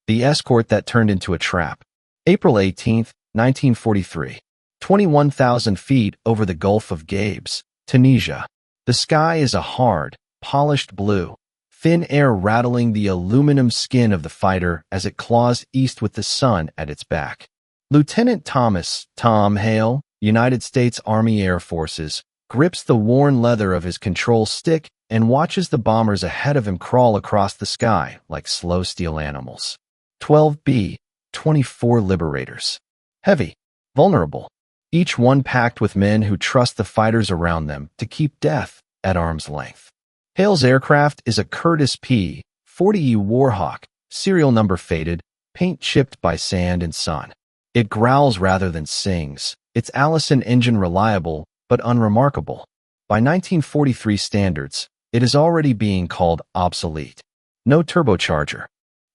The escort that turned into a trap. April 18, 1943. 21,000 feet over the Gulf of Gabes, Tunisia. The sky is a hard, polished blue, thin air rattling the aluminum skin of the fighter as it claws east with the sun at its back. Lieutenant Thomas "Tom" Hale, United States Army Air Forces, grips the worn leather of his control stick and watches the bombers ahead of him crawl across the sky like slow steel animals. 12B, 24 Liberators. Heavy, vulnerable, each one packed with men who trust the fighters around them to keep death at arm's length. Hale's aircraft is a Curtiss P-40 Warhawk, serial number faded, paint chipped by sand and sun. It growls rather than sings, its Allison engine reliable but unremarkable. By 1943 standards, it is already being called obsolete. No turbocharger.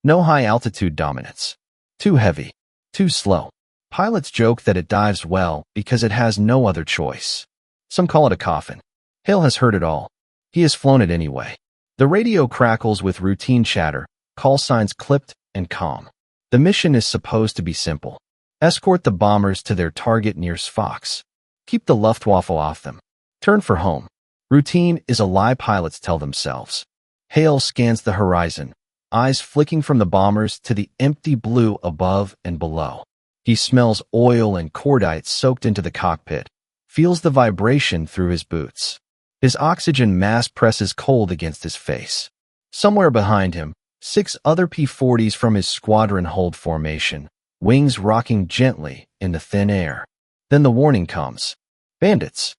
No high-altitude dominance. Too heavy. Too slow. Pilots joke that it dives well because it has no other choice. Some call it a coffin. Hale has heard it all. He has flown it anyway. The radio crackles with routine chatter, call signs clipped and calm. The mission is supposed to be simple. Escort the bombers to their target near Sfax. Keep the Luftwaffe off them. Turn for home. Routine is a lie pilots tell themselves. Hale scans the horizon, eyes flicking from the bombers to the empty blue above and below. He smells oil and cordite soaked into the cockpit, feels the vibration through his boots. His oxygen mask presses cold against his face. Somewhere behind him, 6 other P-40s from his squadron hold formation, wings rocking gently in the thin air. Then the warning comes. Bandits.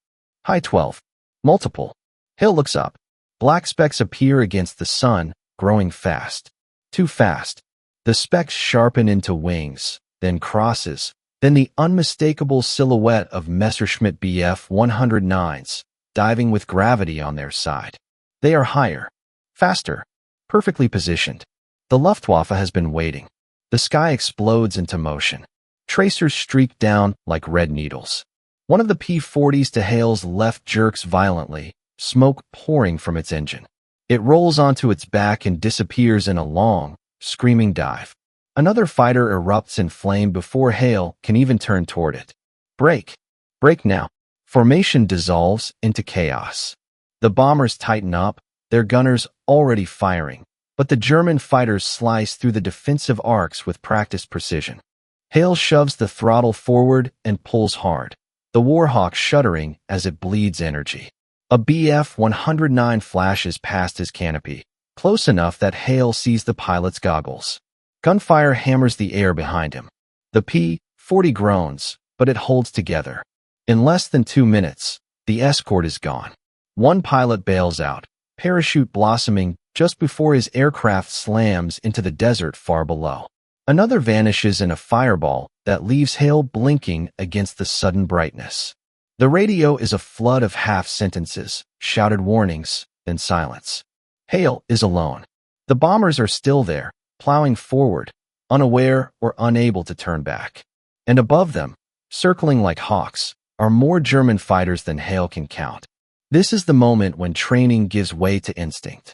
High 12. Multiple. Hale looks up. Black specks appear against the sun, growing fast. Too fast. The specks sharpen into wings, then crosses, then the unmistakable silhouette of Messerschmitt Bf-109s, diving with gravity on their side. They are higher, faster, perfectly positioned. The Luftwaffe has been waiting. The sky explodes into motion. Tracers streak down like red needles. One of the P-40s to Hale's left jerks violently, smoke pouring from its engine. It rolls onto its back and disappears in a long, screaming dive. Another fighter erupts in flame before Hale can even turn toward it. Break. Break now. Formation dissolves into chaos. The bombers tighten up, their gunners already firing, but the German fighters slice through the defensive arcs with practiced precision. Hale shoves the throttle forward and pulls hard, the Warhawk shuddering as it bleeds energy. A Bf-109 flashes past his canopy, close enough that Hale sees the pilot's goggles. Gunfire hammers the air behind him. The P-40 groans, but it holds together. In less than 2 minutes, the escort is gone. One pilot bails out, parachute blossoming just before his aircraft slams into the desert far below. Another vanishes in a fireball that leaves Hale blinking against the sudden brightness. The radio is a flood of half-sentences, shouted warnings, then silence. Hale is alone. The bombers are still there, plowing forward, unaware or unable to turn back. And above them, circling like hawks, are more German fighters than Hale can count. This is the moment when training gives way to instinct.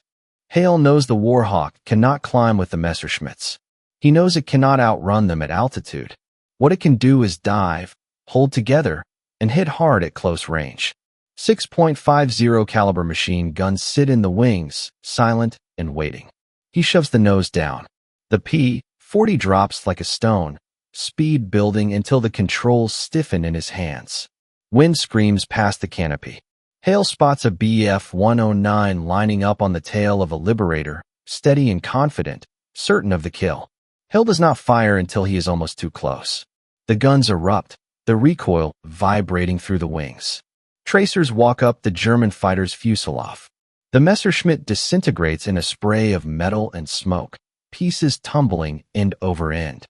Hale knows the Warhawk cannot climb with the Messerschmitts. He knows it cannot outrun them at altitude. What it can do is dive, hold together, and hit hard at close range. 6.50 caliber machine guns sit in the wings, silent and waiting. He shoves the nose down. The P-40 drops like a stone, speed building until the controls stiffen in his hands. Wind screams past the canopy. Hale spots a Bf-109 lining up on the tail of a Liberator, steady and confident, certain of the kill. Hale does not fire until he is almost too close. The guns erupt, the recoil vibrating through the wings. Tracers walk up the German fighter's fuselage. The Messerschmitt disintegrates in a spray of metal and smoke, pieces tumbling end over end.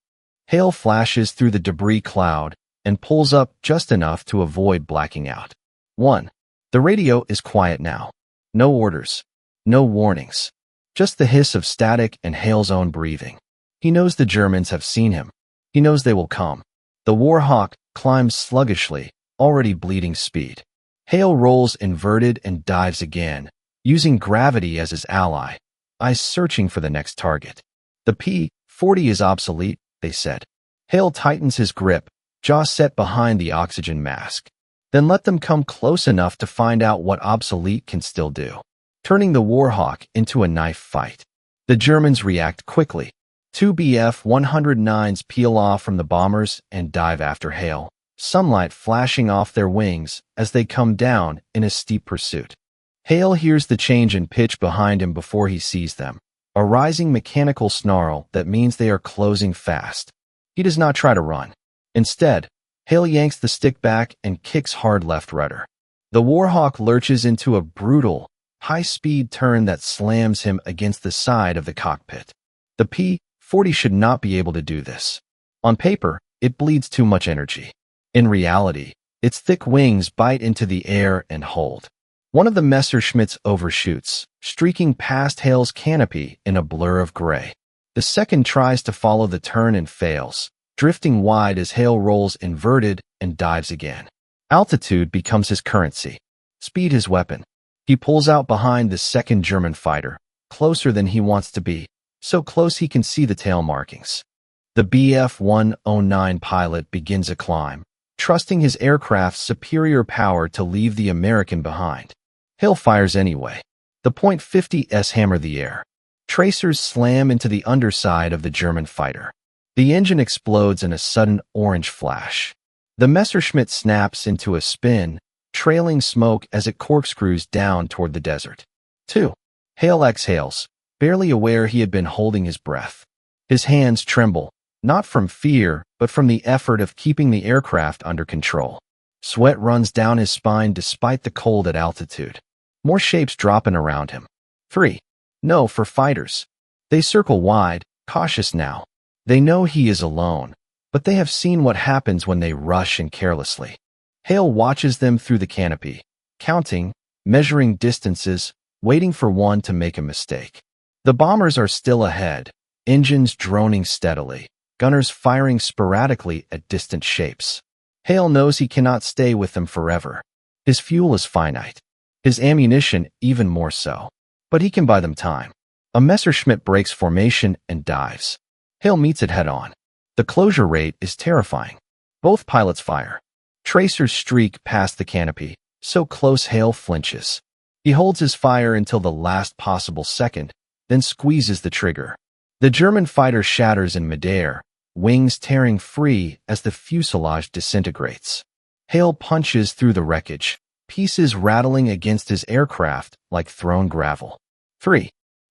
Hale flashes through the debris cloud and pulls up just enough to avoid blacking out. 1. The radio is quiet now. No orders. No warnings. Just the hiss of static and Hale's own breathing. He knows the Germans have seen him. He knows they will come. The Warhawk climbs sluggishly, already bleeding speed. Hale rolls inverted and dives again, using gravity as his ally, eyes searching for the next target. The P-40 is obsolete, they said. Hale tightens his grip, jaw set behind the oxygen mask. Then let them come close enough to find out what Obsolete can still do. Turning the Warhawk into a knife fight. The Germans react quickly. Two Bf-109s peel off from the bombers and dive after Hale, sunlight flashing off their wings as they come down in a steep pursuit. Hale hears the change in pitch behind him before he sees them, a rising mechanical snarl that means they are closing fast. He does not try to run. Instead, Hale yanks the stick back and kicks hard left rudder. The Warhawk lurches into a brutal, high-speed turn that slams him against the side of the cockpit. The P-40 should not be able to do this. On paper, it bleeds too much energy. In reality, its thick wings bite into the air and hold. One of the Messerschmitts overshoots, streaking past Hale's canopy in a blur of gray. The second tries to follow the turn and fails, drifting wide as Hale rolls inverted and dives again. Altitude becomes his currency. Speed his weapon. He pulls out behind the second German fighter, closer than he wants to be, so close he can see the tail markings. The Bf-109 pilot begins a climb, trusting his aircraft's superior power to leave the American behind. Hale fires anyway. The .50s hammer the air. Tracers slam into the underside of the German fighter. The engine explodes in a sudden orange flash. The Messerschmitt snaps into a spin, trailing smoke as it corkscrews down toward the desert. 2. Hale exhales, barely aware he had been holding his breath. His hands tremble, not from fear, but from the effort of keeping the aircraft under control. Sweat runs down his spine despite the cold at altitude. More shapes drop in around him. 3. No for fighters. They circle wide, cautious now. They know he is alone, but they have seen what happens when they rush in carelessly. Hale watches them through the canopy, counting, measuring distances, waiting for one to make a mistake. The bombers are still ahead, engines droning steadily, gunners firing sporadically at distant shapes. Hale knows he cannot stay with them forever. His fuel is finite. His ammunition even more so. But he can buy them time. A Messerschmitt breaks formation and dives. Hale meets it head-on. The closure rate is terrifying. Both pilots fire. Tracers streak past the canopy, so close Hale flinches. He holds his fire until the last possible second, then squeezes the trigger. The German fighter shatters in midair, wings tearing free as the fuselage disintegrates. Hale punches through the wreckage, pieces rattling against his aircraft like thrown gravel. 3.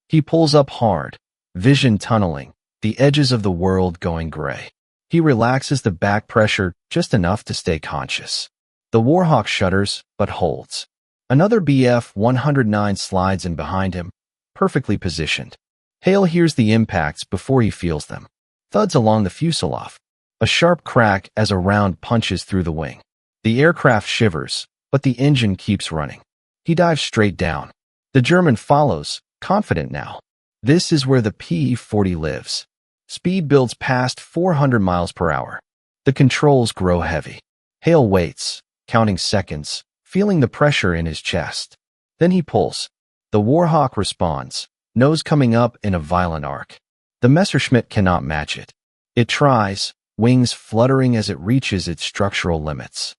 He pulls up hard, vision tunneling, the edges of the world going gray. He relaxes the back pressure just enough to stay conscious. The Warhawk shudders, but holds. Another Bf-109 slides in behind him, perfectly positioned. Hale hears the impacts before he feels them. Thuds along the fuselage. A sharp crack as a round punches through the wing. The aircraft shivers, but the engine keeps running. He dives straight down. The German follows, confident now. This is where the P-40 lives. Speed builds past 400 miles per hour. The controls grow heavy. Hale waits, counting seconds, feeling the pressure in his chest. Then he pulls. The Warhawk responds, nose coming up in a violent arc. The Messerschmitt cannot match it. It tries, wings fluttering as it reaches its structural limits.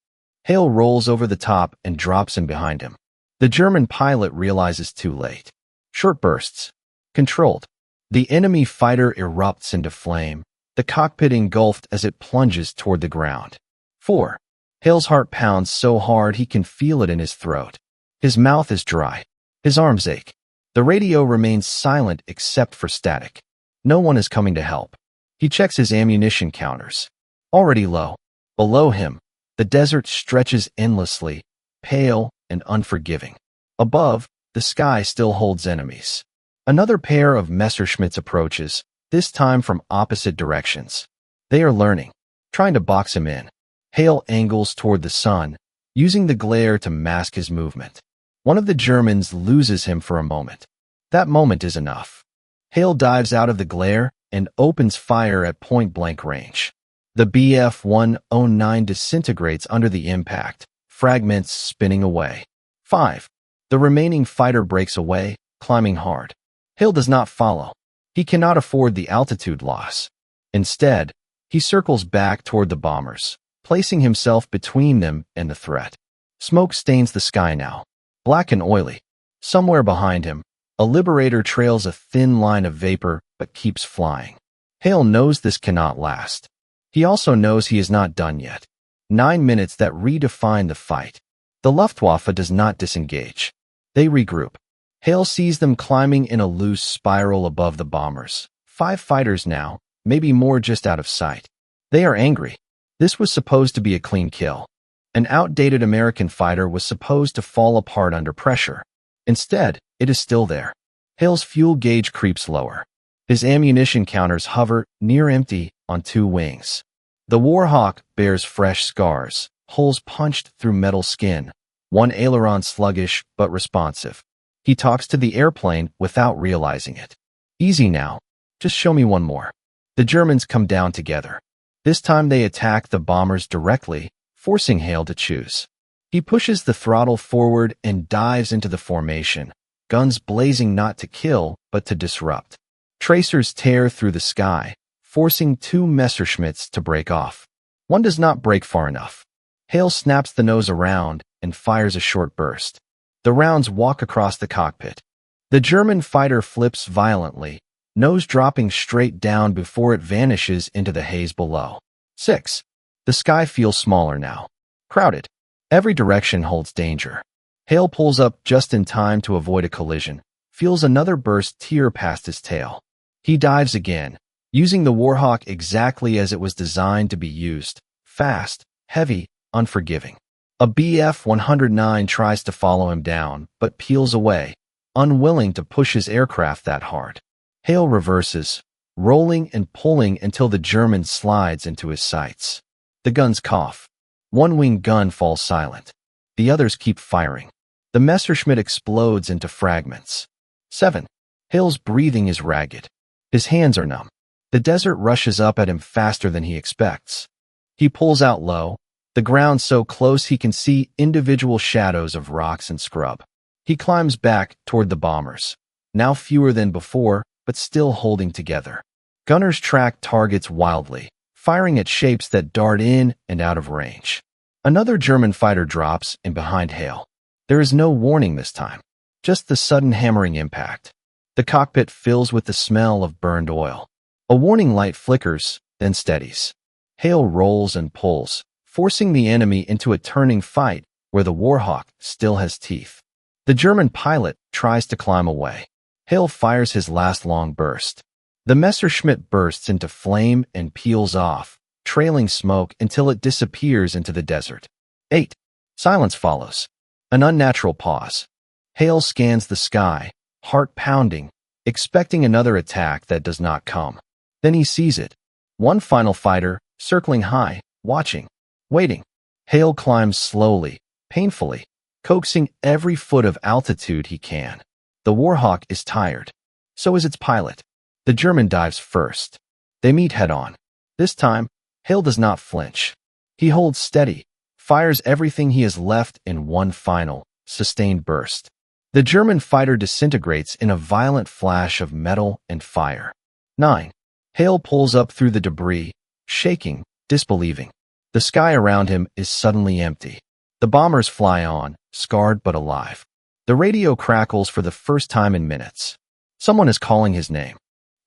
Hale rolls over the top and drops in behind him. The German pilot realizes too late. Short bursts. Controlled. The enemy fighter erupts into flame, the cockpit engulfed as it plunges toward the ground. 4. Hale's heart pounds so hard he can feel it in his throat. His mouth is dry. His arms ache. The radio remains silent except for static. No one is coming to help. He checks his ammunition counters. Already low. Below him, the desert stretches endlessly, pale and unforgiving. Above, the sky still holds enemies. Another pair of Messerschmitts approaches, this time from opposite directions. They are learning, trying to box him in. Hale angles toward the sun, using the glare to mask his movement. One of the Germans loses him for a moment. That moment is enough. Hale dives out of the glare and opens fire at point-blank range. The Bf-109 disintegrates under the impact, fragments spinning away. 5. The remaining fighter breaks away, climbing hard. Hale does not follow. He cannot afford the altitude loss. Instead, he circles back toward the bombers, placing himself between them and the threat. Smoke stains the sky now, black and oily. Somewhere behind him, a Liberator trails a thin line of vapor but keeps flying. Hale knows this cannot last. He also knows he is not done yet. 9 minutes that redefine the fight. The Luftwaffe does not disengage. They regroup. Hale sees them climbing in a loose spiral above the bombers. 5 fighters now, maybe more just out of sight. They are angry. This was supposed to be a clean kill. An outdated American fighter was supposed to fall apart under pressure. Instead, it is still there. Hale's fuel gauge creeps lower. His ammunition counters hover near empty on 2 wings. The Warhawk bears fresh scars, holes punched through metal skin, one aileron sluggish but responsive. He talks to the airplane without realizing it. Easy now. Just show me one more. The Germans come down together. This time they attack the bombers directly, forcing Hale to choose. He pushes the throttle forward and dives into the formation, guns blazing not to kill but to disrupt. Tracers tear through the sky, forcing 2 Messerschmitts to break off. One does not break far enough. Hale snaps the nose around and fires a short burst. The rounds walk across the cockpit. The German fighter flips violently, nose dropping straight down before it vanishes into the haze below. 6. The sky feels smaller now. Crowded. Every direction holds danger. Hale pulls up just in time to avoid a collision, feels another burst tear past his tail. He dives again, using the Warhawk exactly as it was designed to be used. Fast, heavy, unforgiving. A Bf-109 tries to follow him down, but peels away, unwilling to push his aircraft that hard. Hale reverses, rolling and pulling until the German slides into his sights. The guns cough. One wing gun falls silent. The others keep firing. The Messerschmitt explodes into fragments. 7. Hale's breathing is ragged. His hands are numb. The desert rushes up at him faster than he expects. He pulls out low, the ground so close he can see individual shadows of rocks and scrub. He climbs back toward the bombers, now fewer than before, but still holding together. Gunners track targets wildly, firing at shapes that dart in and out of range. Another German fighter drops in behind Hale. There is no warning this time, just the sudden hammering impact. The cockpit fills with the smell of burned oil. A warning light flickers, then steadies. Hale rolls and pulls, forcing the enemy into a turning fight where the Warhawk still has teeth. The German pilot tries to climb away. Hale fires his last long burst. The Messerschmitt bursts into flame and peels off, trailing smoke until it disappears into the desert. 8. Silence follows. An unnatural pause. Hale scans the sky, heart pounding, expecting another attack that does not come. Then he sees it. One final fighter, circling high, watching, waiting. Hale climbs slowly, painfully, coaxing every foot of altitude he can. The Warhawk is tired. So is its pilot. The German dives first. They meet head-on. This time, Hale does not flinch. He holds steady, fires everything he has left in one final, sustained burst. The German fighter disintegrates in a violent flash of metal and fire. 9. Hale pulls up through the debris, shaking, disbelieving. The sky around him is suddenly empty. The bombers fly on, scarred but alive. The radio crackles for the first time in minutes. Someone is calling his name.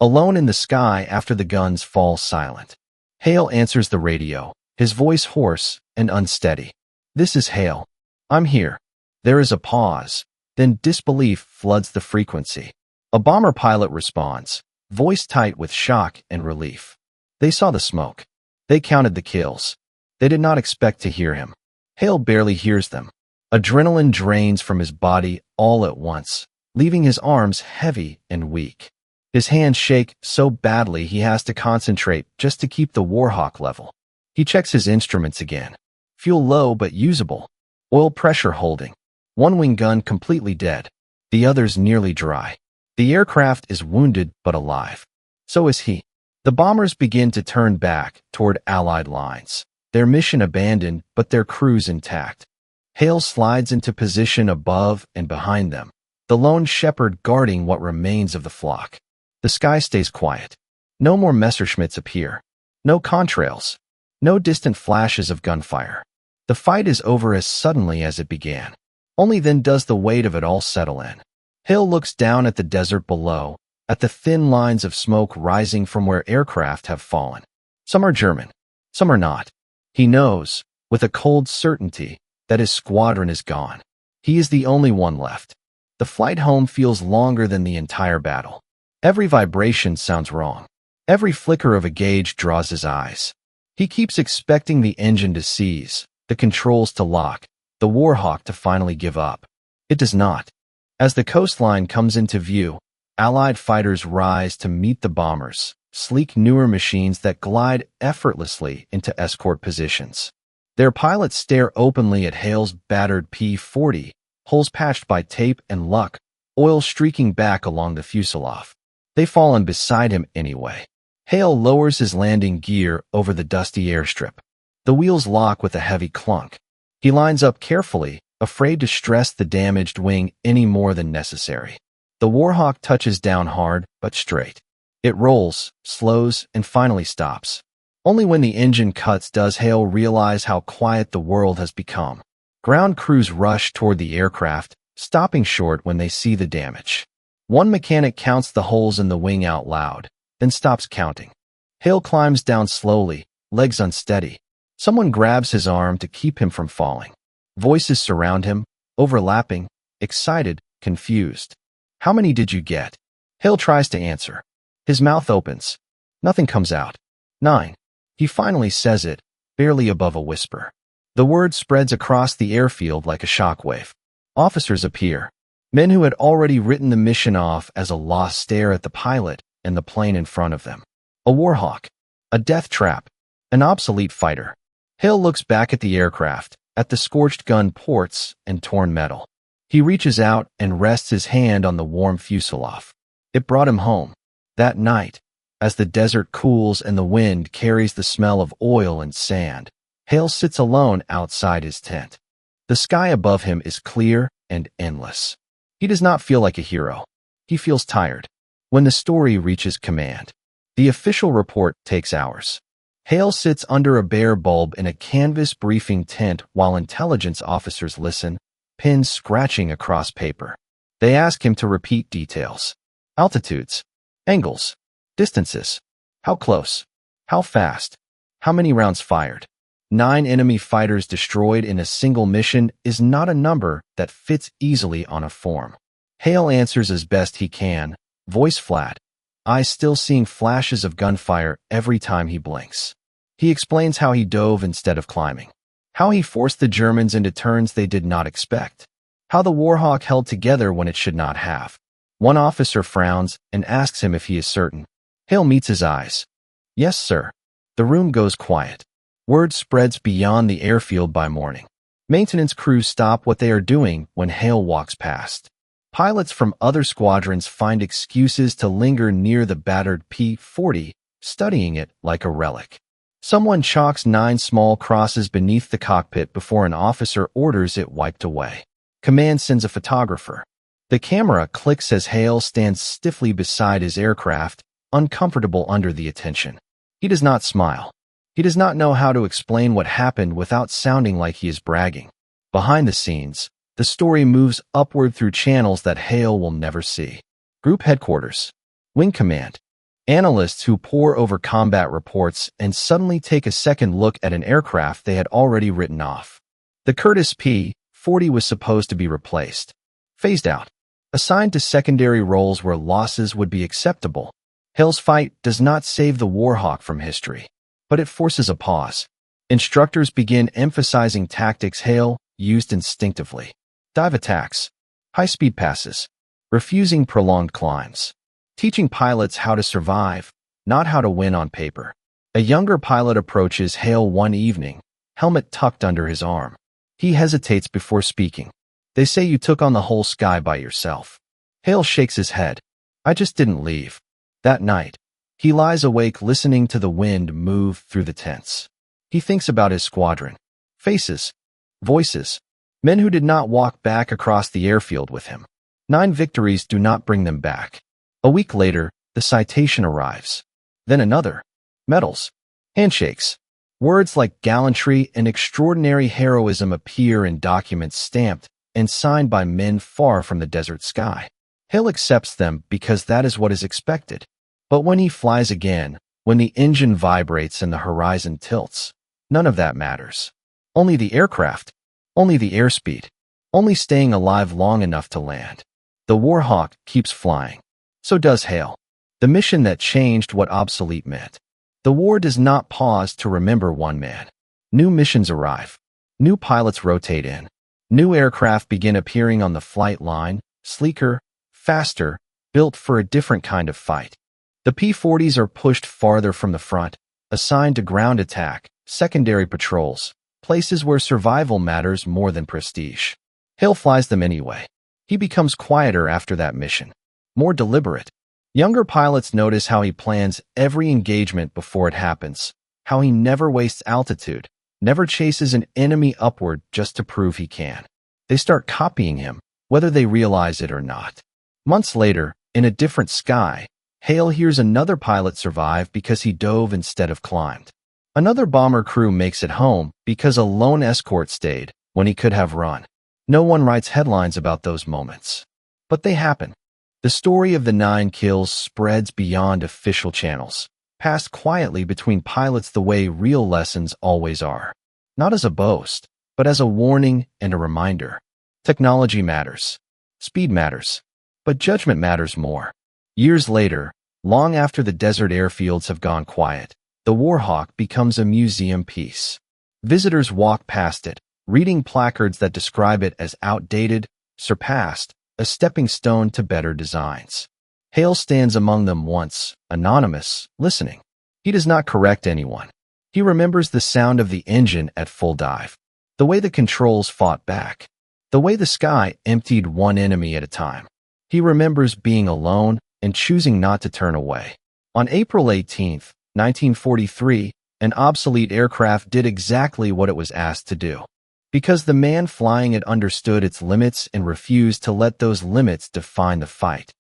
Alone in the sky after the guns fall silent. Hale answers the radio, his voice hoarse and unsteady. This is Hale. I'm here. There is a pause. Then disbelief floods the frequency. A bomber pilot responds, voice tight with shock and relief. They saw the smoke. They counted the kills. They did not expect to hear him. Hale barely hears them. Adrenaline drains from his body all at once, leaving his arms heavy and weak. His hands shake so badly he has to concentrate just to keep the Warhawk level. He checks his instruments again. Fuel low but usable. Oil pressure holding. One wing gun completely dead. The others nearly dry. The aircraft is wounded but alive. So is he. The bombers begin to turn back toward Allied lines. Their mission abandoned, but their crews intact. Hale slides into position above and behind them, the lone shepherd guarding what remains of the flock. The sky stays quiet. No more Messerschmitts appear. No contrails. No distant flashes of gunfire. The fight is over as suddenly as it began. Only then does the weight of it all settle in. Hale looks down at the desert below, at the thin lines of smoke rising from where aircraft have fallen. Some are German. Some are not. He knows, with a cold certainty, that his squadron is gone. He is the only one left. The flight home feels longer than the entire battle. Every vibration sounds wrong. Every flicker of a gauge draws his eyes. He keeps expecting the engine to seize, the controls to lock, the Warhawk to finally give up. It does not. As the coastline comes into view, Allied fighters rise to meet the bombers, sleek newer machines that glide effortlessly into escort positions. Their pilots stare openly at Hale's battered P-40, holes patched by tape and luck, oil streaking back along the fuselage. They fall in beside him anyway. Hale lowers his landing gear over the dusty airstrip. The wheels lock with a heavy clunk. He lines up carefully, afraid to stress the damaged wing any more than necessary. The Warhawk touches down hard, but straight. It rolls, slows, and finally stops. Only when the engine cuts does Hale realize how quiet the world has become. Ground crews rush toward the aircraft, stopping short when they see the damage. One mechanic counts the holes in the wing out loud, then stops counting. Hale climbs down slowly, legs unsteady. Someone grabs his arm to keep him from falling. Voices surround him, overlapping, excited, confused. How many did you get? Hale tries to answer. His mouth opens. Nothing comes out. 9. He finally says it, barely above a whisper. The word spreads across the airfield like a shockwave. Officers appear. Men who had already written the mission off as a loss stare at the pilot and the plane in front of them. A Warhawk. A death trap. An obsolete fighter. Hale looks back at the aircraft, at the scorched gun ports and torn metal. He reaches out and rests his hand on the warm fuselage. It brought him home. That night, as the desert cools and the wind carries the smell of oil and sand, Hale sits alone outside his tent. The sky above him is clear and endless. He does not feel like a hero. He feels tired. When the story reaches command, the official report takes hours. Hale sits under a bare bulb in a canvas briefing tent while intelligence officers listen, pens scratching across paper. They ask him to repeat details. Altitudes, angles, distances. How close? How fast? How many rounds fired? 9 enemy fighters destroyed in a single mission is not a number that fits easily on a form. Hale answers as best he can, voice flat, eyes still seeing flashes of gunfire every time he blinks. He explains how he dove instead of climbing, how he forced the Germans into turns they did not expect, how the Warhawk held together when it should not have. One officer frowns and asks him if he is certain. Hale meets his eyes. Yes, sir. The room goes quiet. Word spreads beyond the airfield by morning. Maintenance crews stop what they are doing when Hale walks past. Pilots from other squadrons find excuses to linger near the battered P-40, studying it like a relic. Someone chalks 9 small crosses beneath the cockpit before an officer orders it wiped away. Command sends a photographer. The camera clicks as Hale stands stiffly beside his aircraft, uncomfortable under the attention. He does not smile. He does not know how to explain what happened without sounding like he is bragging. Behind the scenes, the story moves upward through channels that Hale will never see. Group headquarters, wing command, analysts who pore over combat reports and suddenly take a second look at an aircraft they had already written off. The Curtiss P-40 was supposed to be replaced, phased out, assigned to secondary roles where losses would be acceptable. Hale's fight does not save the Warhawk from history, but it forces a pause. Instructors begin emphasizing tactics Hale used instinctively. Dive attacks, high-speed passes, refusing prolonged climbs, teaching pilots how to survive, not how to win on paper. A younger pilot approaches Hale one evening, helmet tucked under his arm. He hesitates before speaking. They say you took on the whole sky by yourself. Hale shakes his head. I just didn't leave. That night, he lies awake listening to the wind move through the tents. He thinks about his squadron. Faces. Voices. Men who did not walk back across the airfield with him. 9 victories do not bring them back. A week later, The citation arrives. Then another. Medals. Handshakes. Words like gallantry and extraordinary heroism appear in documents stamped and signed by men far from the desert sky. Hale accepts them because that is what is expected. But when he flies again, when the engine vibrates and the horizon tilts, none of that matters. Only the aircraft. Only the airspeed. Only staying alive long enough to land. The Warhawk keeps flying. So does Hale. The mission that changed what obsolete meant. The war does not pause to remember one man. New missions arrive. New pilots rotate in. New aircraft begin appearing on the flight line, sleeker, faster, built for a different kind of fight. The P-40s are pushed farther from the front, assigned to ground attack, secondary patrols, places where survival matters more than prestige. Hale flies them anyway. He becomes quieter after that mission, more deliberate. Younger pilots notice how he plans every engagement before it happens, how he never wastes altitude, never chases an enemy upward just to prove he can. They start copying him, whether they realize it or not. Months later, in a different sky, Hale hears another pilot survive because he dove instead of climbed. Another bomber crew makes it home because a lone escort stayed when he could have run. No one writes headlines about those moments. But they happen. The story of the 9 kills spreads beyond official channels, passed quietly between pilots the way real lessons always are. Not as a boast, but as a warning and a reminder. Technology matters. Speed matters. But judgment matters more. Years later, long after the desert airfields have gone quiet, the Warhawk becomes a museum piece. Visitors walk past it, reading placards that describe it as outdated, surpassed, a stepping stone to better designs. Hale stands among them once, anonymous, listening. He does not correct anyone. He remembers the sound of the engine at full dive, the way the controls fought back, the way the sky emptied one enemy at a time. He remembers being alone and choosing not to turn away. On April 18, 1943, an obsolete aircraft did exactly what it was asked to do. Because the man flying it understood its limits and refused to let those limits define the fight.